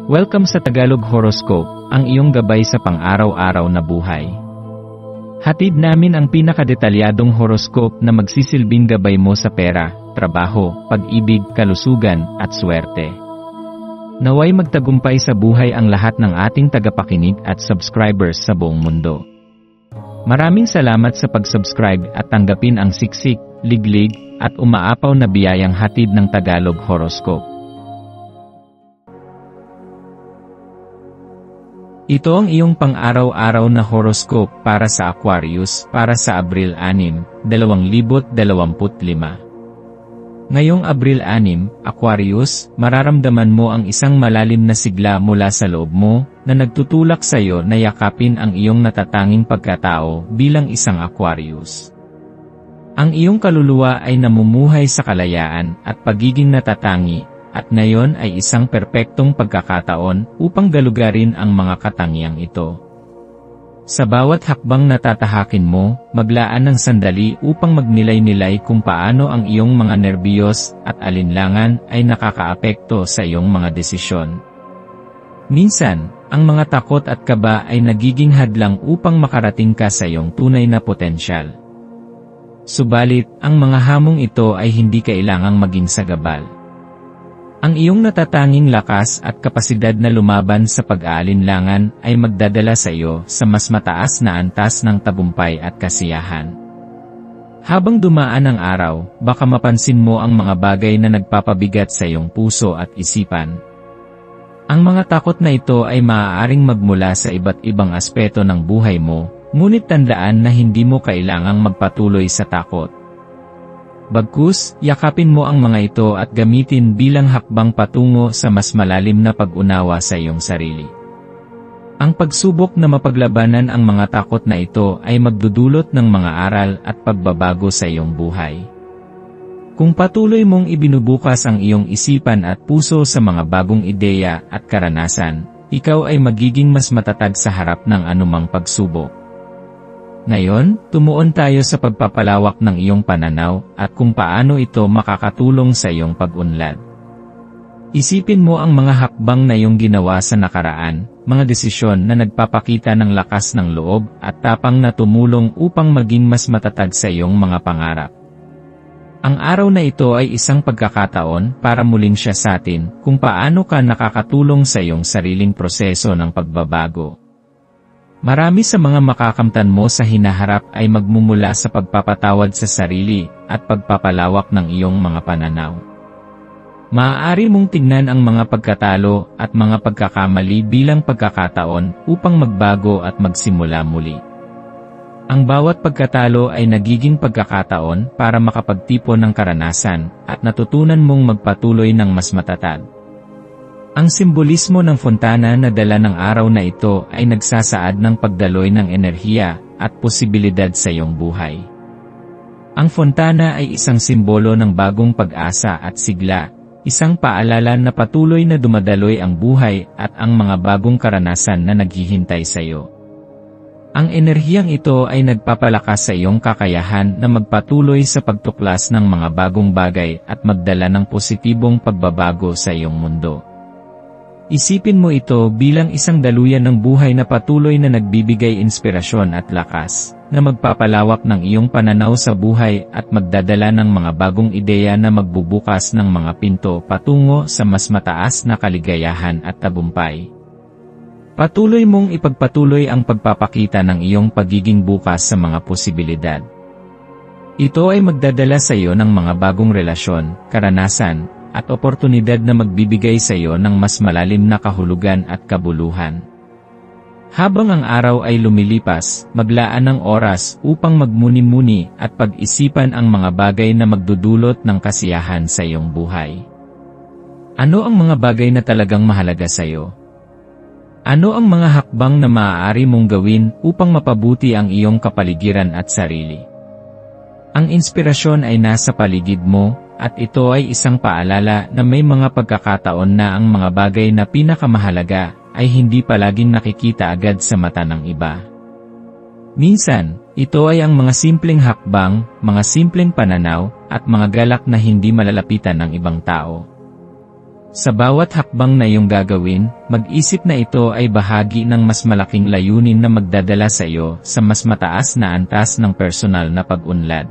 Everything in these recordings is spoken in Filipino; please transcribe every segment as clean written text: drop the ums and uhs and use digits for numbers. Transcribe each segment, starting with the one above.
Welcome sa Tagalog Horoscope, ang iyong gabay sa pang-araw-araw na buhay. Hatid namin ang pinakadetalyadong horoscope na magsisilbing gabay mo sa pera, trabaho, pag-ibig, kalusugan, at swerte. Naway magtagumpay sa buhay ang lahat ng ating tagapakinig at subscribers sa buong mundo. Maraming salamat sa pag-subscribe at tanggapin ang siksik, liglig, at umaapaw na biyayang hatid ng Tagalog Horoscope. Ito ang iyong pang-araw-araw na horoscope para sa Aquarius para sa Abril 6, 2025. Ngayong Abril 6, Aquarius, mararamdaman mo ang isang malalim na sigla mula sa loob mo na nagtutulak sa iyo na yakapin ang iyong natatanging pagkatao bilang isang Aquarius. Ang iyong kaluluwa ay namumuhay sa kalayaan at pagiging natatangi, at ngayon ay isang perpektong pagkakataon upang galugarin ang mga katangiang ito. Sa bawat hakbang na tatahakin mo, maglaan ng sandali upang magnilay-nilay kung paano ang iyong mga nerbiyos at alinlangan ay nakakaapekto sa iyong mga desisyon. Minsan, ang mga takot at kaba ay nagiging hadlang upang makarating ka sa iyong tunay na potensyal. Subalit, ang mga hamong ito ay hindi kailangang maging sagabal. Ang iyong natatanging lakas at kapasidad na lumaban sa pag-aalinlangan ay magdadala sa iyo sa mas mataas na antas ng tagumpay at kasiyahan. Habang dumaan ang araw, baka mapansin mo ang mga bagay na nagpapabigat sa iyong puso at isipan. Ang mga takot na ito ay maaaring magmula sa iba't ibang aspeto ng buhay mo, ngunit tandaan na hindi mo kailangang magpatuloy sa takot. Bagkus, yakapin mo ang mga ito at gamitin bilang hakbang patungo sa mas malalim na pag-unawa sa iyong sarili. Ang pagsubok na mapaglabanan ang mga takot na ito ay magdudulot ng mga aral at pagbabago sa iyong buhay. Kung patuloy mong ibinubukas ang iyong isipan at puso sa mga bagong ideya at karanasan, ikaw ay magiging mas matatag sa harap ng anumang pagsubok. Ngayon, tumuon tayo sa pagpapalawak ng iyong pananaw at kung paano ito makakatulong sa iyong pag-unlad. Isipin mo ang mga hakbang na iyong ginawa sa nakaraan, mga desisyon na nagpapakita ng lakas ng loob at tapang na tumulong upang maging mas matatag sa iyong mga pangarap. Ang araw na ito ay isang pagkakataon para muling siya sa atin kung paano ka nakakatulong sa iyong sariling proseso ng pagbabago. Marami sa mga makakamtan mo sa hinaharap ay magmumula sa pagpapatawad sa sarili at pagpapalawak ng iyong mga pananaw. Maaari mong tingnan ang mga pagkatalo at mga pagkakamali bilang pagkakataon upang magbago at magsimula muli. Ang bawat pagkatalo ay nagiging pagkakataon para makapagtipon ng karanasan at natutunan mong magpatuloy ng mas matatag. Ang simbolismo ng fontana na dala ng araw na ito ay nagsasaad ng pagdaloy ng enerhiya at posibilidad sa iyong buhay. Ang fontana ay isang simbolo ng bagong pag-asa at sigla, isang paalala na patuloy na dumadaloy ang buhay at ang mga bagong karanasan na naghihintay sa iyo. Ang enerhiyang ito ay nagpapalakas sa iyong kakayahan na magpatuloy sa pagtuklas ng mga bagong bagay at magdala ng positibong pagbabago sa iyong mundo. Isipin mo ito bilang isang daluyan ng buhay na patuloy na nagbibigay inspirasyon at lakas, na magpapalawak ng iyong pananaw sa buhay at magdadala ng mga bagong ideya na magbubukas ng mga pinto patungo sa mas mataas na kaligayahan at tagumpay. Patuloy mong ipagpatuloy ang pagpapakita ng iyong pagiging bukas sa mga posibilidad. Ito ay magdadala sa iyo ng mga bagong relasyon, karanasan, at oportunidad na magbibigay sa iyo ng mas malalim na kahulugan at kabuluhan. Habang ang araw ay lumilipas, maglaan ng oras upang magmuni-muni at pag-isipan ang mga bagay na magdudulot ng kasiyahan sa iyong buhay. Ano ang mga bagay na talagang mahalaga sa iyo? Ano ang mga hakbang na maaari mong gawin upang mapabuti ang iyong kapaligiran at sarili? Ang inspirasyon ay nasa paligid mo, at ito ay isang paalala na may mga pagkakataon na ang mga bagay na pinakamahalaga ay hindi palaging nakikita agad sa mata ng iba. Minsan, ito ay ang mga simpleng hakbang, mga simpleng pananaw, at mga galak na hindi malalapitan ng ibang tao. Sa bawat hakbang na iyong gagawin, mag-isip na ito ay bahagi ng mas malaking layunin na magdadala sa iyo sa mas mataas na antas ng personal na pag-unlad.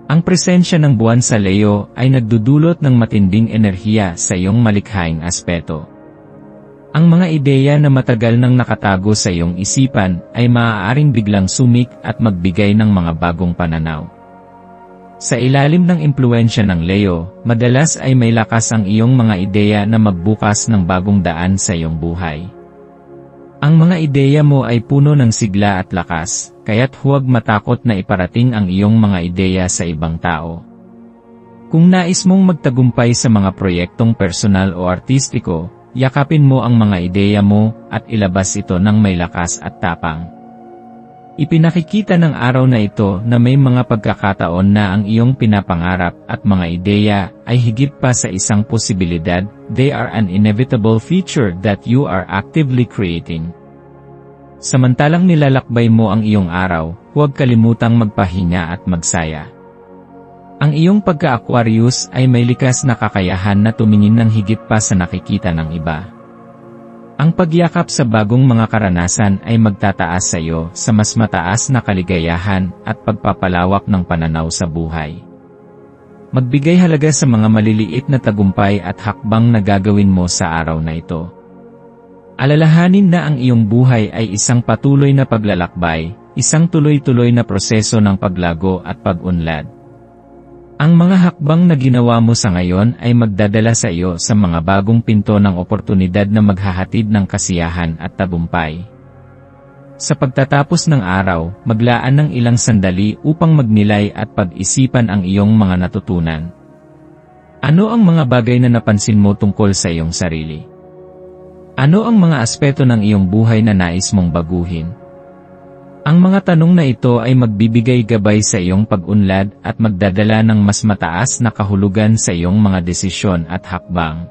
Ang presensya ng buwan sa Leo ay nagdudulot ng matinding enerhiya sa iyong malikhaing aspeto. Ang mga ideya na matagal nang nakatago sa iyong isipan ay maaaring biglang sumik at magbigay ng mga bagong pananaw. Sa ilalim ng impluwensya ng Leo, madalas ay may lakas ang iyong mga ideya na magbukas ng bagong daan sa iyong buhay. Ang mga ideya mo ay puno ng sigla at lakas, kaya't huwag matakot na iparating ang iyong mga ideya sa ibang tao. Kung nais mong magtagumpay sa mga proyektong personal o artistiko, yakapin mo ang mga ideya mo at ilabas ito ng may lakas at tapang. Ipinakikita ng araw na ito na may mga pagkakataon na ang iyong pinapangarap at mga ideya ay higit pa sa isang posibilidad, they are an inevitable feature that you are actively creating. Samantalang nilalakbay mo ang iyong araw, huwag kalimutang magpahinga at magsaya. Ang iyong pagka-Aquarius ay may likas na kakayahan na tumingin ng higit pa sa nakikita ng iba. Ang pagyakap sa bagong mga karanasan ay magtataas sa iyo sa mas mataas na kaligayahan at pagpapalawak ng pananaw sa buhay. Magbigay halaga sa mga maliliit na tagumpay at hakbang na gagawin mo sa araw na ito. Alalahanin na ang iyong buhay ay isang patuloy na paglalakbay, isang tuloy-tuloy na proseso ng paglago at pag-unlad. Ang mga hakbang na ginawa mo sa ngayon ay magdadala sa iyo sa mga bagong pinto ng oportunidad na maghahatid ng kasiyahan at tagumpay. Sa pagtatapos ng araw, maglaan ng ilang sandali upang magnilay at pag-isipan ang iyong mga natutunan. Ano ang mga bagay na napansin mo tungkol sa iyong sarili? Ano ang mga aspeto ng iyong buhay na nais mong baguhin? Ang mga tanong na ito ay magbibigay gabay sa iyong pag-unlad at magdadala ng mas mataas na kahulugan sa iyong mga desisyon at hakbang.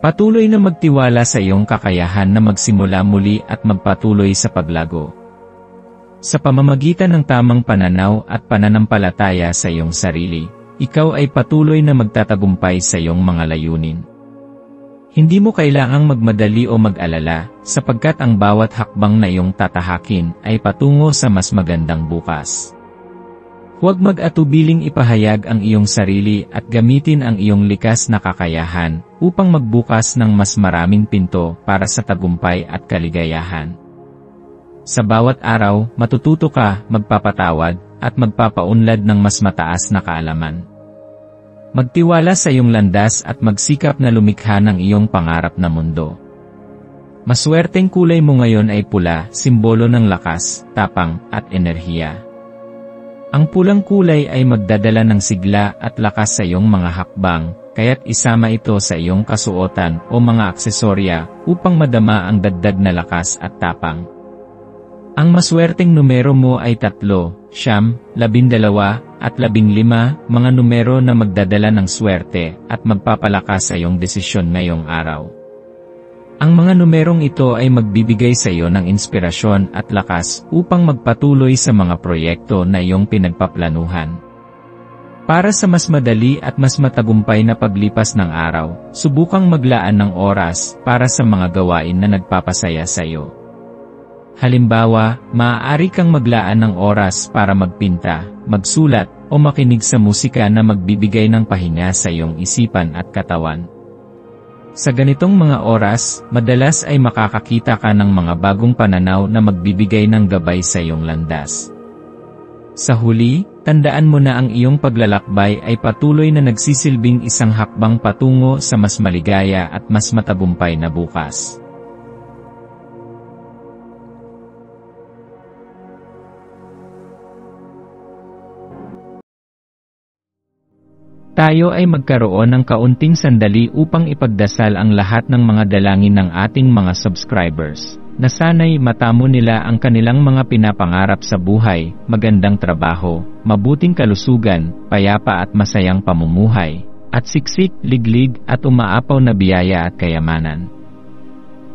Patuloy na magtiwala sa iyong kakayahan na magsimula muli at magpatuloy sa paglago. Sa pamamagitan ng tamang pananaw at pananampalataya sa iyong sarili, ikaw ay patuloy na magtatagumpay sa iyong mga layunin. Hindi mo kailangang magmadali o mag-alala, sapagkat ang bawat hakbang na iyong tatahakin ay patungo sa mas magandang bukas. Huwag mag-atubiling ipahayag ang iyong sarili at gamitin ang iyong likas na kakayahan upang magbukas ng mas maraming pinto para sa tagumpay at kaligayahan. Sa bawat araw, matututo ka, magpapatawad, at magpapaunlad ng mas mataas na kaalaman. Magtiwala sa iyong landas at magsikap na lumikha ng iyong pangarap na mundo. Maswerteng kulay mo ngayon ay pula, simbolo ng lakas, tapang, at enerhiya. Ang pulang kulay ay magdadala ng sigla at lakas sa iyong mga hakbang, kaya't isama ito sa iyong kasuotan o mga aksesorya upang madama ang dagdag na lakas at tapang. Ang maswerteng numero mo ay 3, 9, 12, at 15, mga numero na magdadala ng swerte at magpapalakas sa iyong desisyon ngayong araw. Ang mga numerong ito ay magbibigay sa iyo ng inspirasyon at lakas upang magpatuloy sa mga proyekto na iyong pinagpaplanuhan. Para sa mas madali at mas matagumpay na paglipas ng araw, subukang maglaan ng oras para sa mga gawain na nagpapasaya sa iyo. Halimbawa, maaari kang maglaan ng oras para magpinta, magsulat, o makinig sa musika na magbibigay ng pahinga sa iyong isipan at katawan. Sa ganitong mga oras, madalas ay makakakita ka ng mga bagong pananaw na magbibigay ng gabay sa iyong landas. Sa huli, tandaan mo na ang iyong paglalakbay ay patuloy na nagsisilbing isang hakbang patungo sa mas maligaya at mas matagumpay na bukas. Tayo ay magkaroon ng kaunting sandali upang ipagdasal ang lahat ng mga dalangin ng ating mga subscribers, na sana'y matamo nila ang kanilang mga pinapangarap sa buhay, magandang trabaho, mabuting kalusugan, payapa at masayang pamumuhay, at siksik, liglig at umaapaw na biyaya at kayamanan.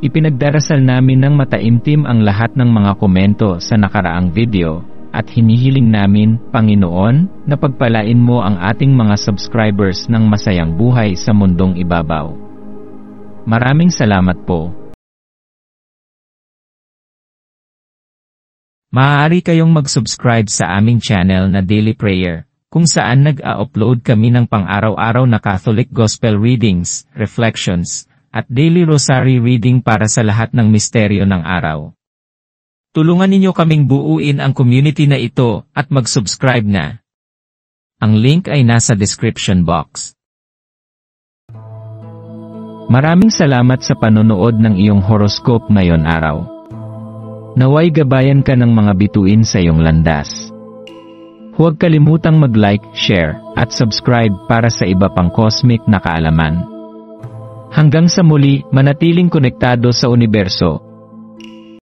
Ipinagdarasal namin ng mataimtim ang lahat ng mga komento sa nakaraang video, at hinihiling namin, Panginoon, na pagpalain mo ang ating mga subscribers ng masayang buhay sa mundong ibabaw. Maraming salamat po. Maaari kayong mag-subscribe sa aming channel na Daily Prayer, kung saan nag-a-upload kami ng pang-araw-araw na Catholic Gospel Readings, Reflections, at Daily Rosary Reading para sa lahat ng misteryo ng araw. Tulungan ninyo kaming buuin ang community na ito at mag-subscribe na. Ang link ay nasa description box. Maraming salamat sa panonood ng iyong horoscope ngayon araw. Naway gabayan ka ng mga bituin sa iyong landas. Huwag kalimutang mag-like, share, at subscribe para sa iba pang cosmic na kaalaman. Hanggang sa muli, manatiling konektado sa universo